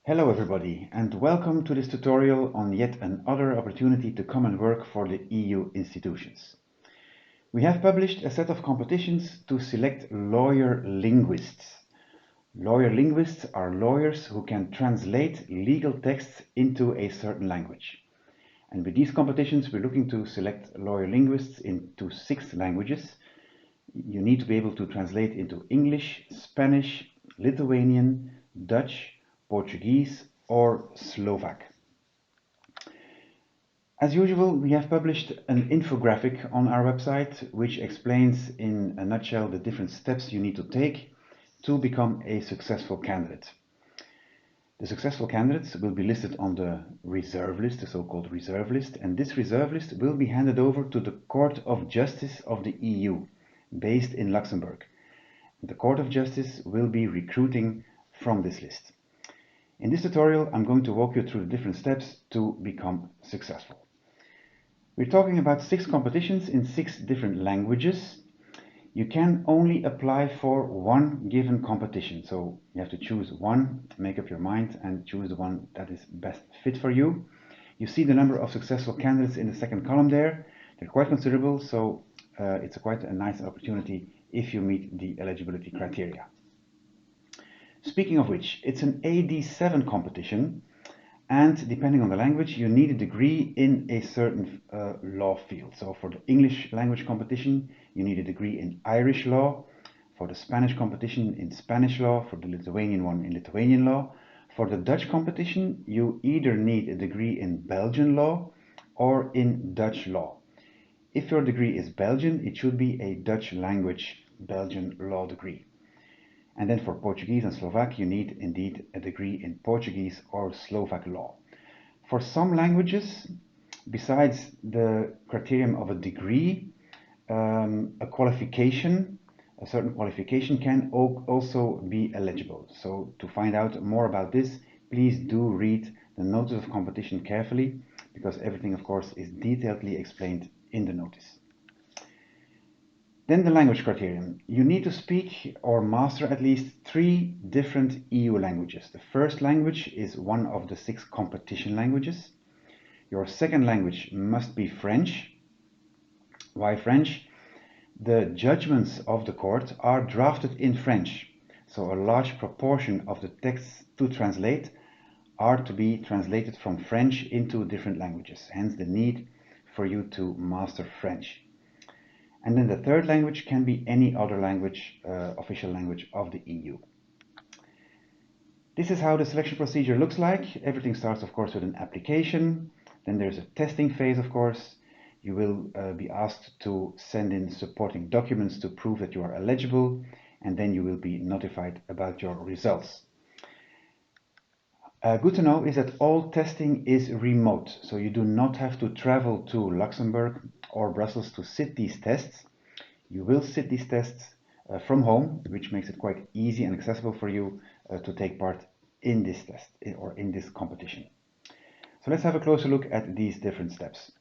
Hello everybody, and welcome to this tutorial on yet another opportunity to come and work for the EU institutions. We have published a set of competitions to select lawyer linguists. Lawyer linguists are lawyers who can translate legal texts into a certain language. And with these competitions, we're looking to select lawyer linguists into 6 languages. You need to be able to translate into English, Spanish, Lithuanian, Dutch, Portuguese or Slovak. As usual, we have published an infographic on our website which explains in a nutshell the different steps you need to take to become a successful candidate. The successful candidates will be listed on the reserve list, the so-called reserve list, and this reserve list will be handed over to the Court of Justice of the EU, based in Luxembourg. The Court of Justice will be recruiting from this list. In this tutorial, I'm going to walk you through the different steps to become successful. We're talking about 6 competitions in 6 different languages. You can only apply for one given competition, so you have to choose one, make up your mind and choose the one that is best fit for you. You see the number of successful candidates in the second column there. They're quite considerable, so it's quite a nice opportunity if you meet the eligibility criteria. Speaking of which, it's an AD7 competition, and depending on the language, you need a degree in a certain law field. So for the English language competition, you need a degree in Irish law. For the Spanish competition, in Spanish law. For the Lithuanian one, in Lithuanian law. For the Dutch competition, you either need a degree in Belgian law or in Dutch law. If your degree is Belgian, it should be a Dutch language Belgian law degree. And then for Portuguese and Slovak, you need indeed a degree in Portuguese or Slovak law. For some languages, besides the criterion of a degree, a qualification, a certain qualification can also be eligible. So to find out more about this, please do read the notice of competition carefully, because everything, of course, is detailedly explained in the notice. Then the language criterion. You need to speak or master at least 3 different EU languages. The first language is one of the 6 competition languages. Your second language must be French. Why French? The judgments of the court are drafted in French, so a large proportion of the texts to translate are to be translated from French into different languages, hence the need for you to master French. And then the third language can be any other language, official language of the EU. This is how the selection procedure looks like. Everything starts, of course, with an application. Then there's a testing phase, of course. You will be asked to send in supporting documents to prove that you are eligible, and then you will be notified about your results. Good to know is that all testing is remote, so you do not have to travel to Luxembourg or Brussels to sit these tests. You will sit these tests from home, which makes it quite easy and accessible for you to take part in this test or in this competition. So let's have a closer look at these different steps.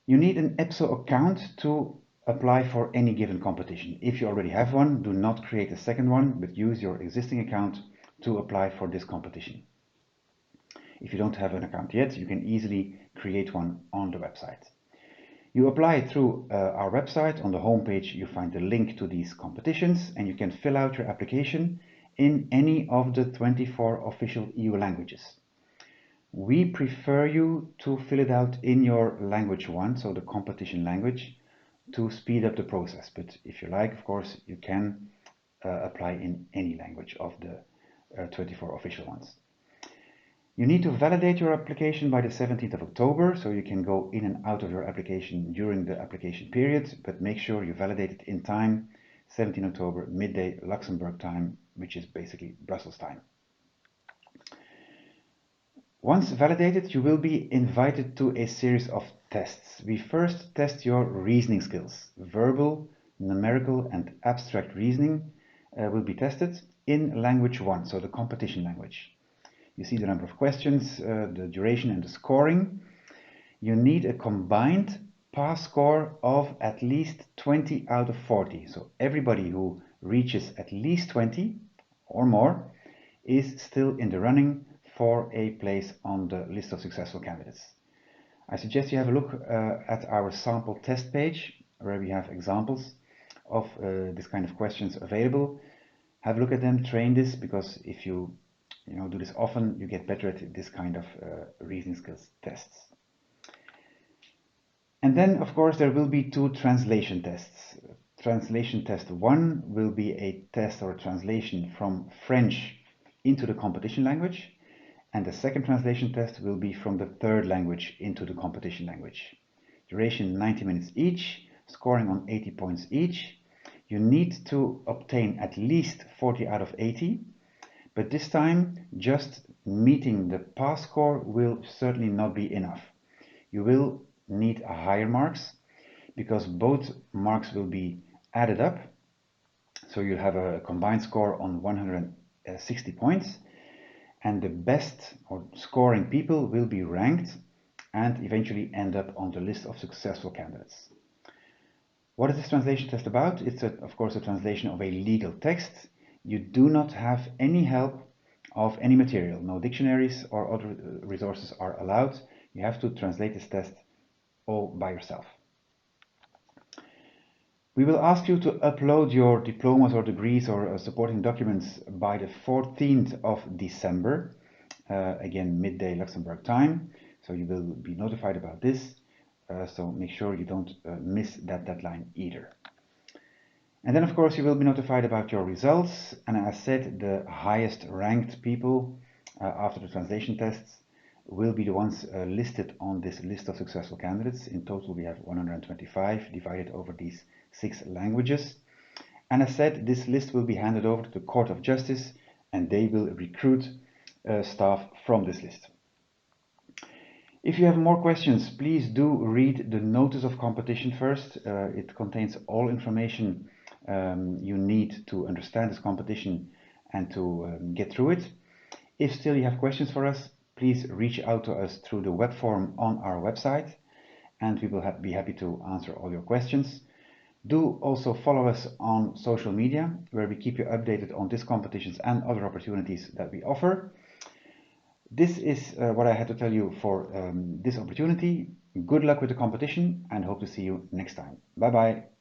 You need an EPSO account to apply for any given competition. If you already have one, do not create a second one, but use your existing account to apply for this competition. If you don't have an account yet, you can easily create one on the website. You apply through our website. On the homepage you find the link to these competitions, and you can fill out your application in any of the 24 official EU languages. We prefer you to fill it out in your language 1, so the competition language, to speed up the process. But if you like, of course, you can apply in any language of the 24 official ones. You need to validate your application by the 17th of October, so you can go in and out of your application during the application period, but make sure you validate it in time, 17 October, midday Luxembourg time, which is basically Brussels time. Once validated, you will be invited to a series of tests. We first test your reasoning skills. Verbal, numerical and abstract reasoning will be tested in language 1, so the competition language. You see the number of questions, the duration and the scoring. You need a combined pass score of at least 20 out of 40. So everybody who reaches at least 20 or more is still in the running for a place on the list of successful candidates. I suggest you have a look at our sample test page where we have examples of this kind of questions available. Have a look at them, train this, because if you do this often, you get better at this kind of reasoning skills tests. And then, of course, there will be 2 translation tests. Translation test 1 will be a test or a translation from French into the competition language, and the second translation test will be from the third language into the competition language. Duration 90 minutes each, scoring on 80 points each. You need to obtain at least 40 out of 80, but this time just meeting the pass score will certainly not be enough. You will need a higher marks because both marks will be added up, so you'll have a combined score on 160 points, and the best or scoring people will be ranked and eventually end up on the list of successful candidates. What is this translation test about? It's of course a translation of a legal text. You do not have any help of any material. No dictionaries or other resources are allowed. You have to translate this test all by yourself. We will ask you to upload your diplomas or degrees or supporting documents by the 14th of December, again midday Luxembourg time, so you will be notified about this, so make sure you don't miss that deadline either. And then of course you will be notified about your results, and as said, the highest ranked people after the translation tests will be the ones listed on this list of successful candidates. In total we have 125 divided over these 6 languages. And as said, this list will be handed over to the Court of Justice and they will recruit staff from this list. If you have more questions, please do read the notice of competition first. It contains all information you need to understand this competition and to get through it. If still you have questions for us, please reach out to us through the web form on our website and we will be happy to answer all your questions. Do also follow us on social media, where we keep you updated on these competitions and other opportunities that we offer. This is what I had to tell you for this opportunity. Good luck with the competition and hope to see you next time. Bye bye.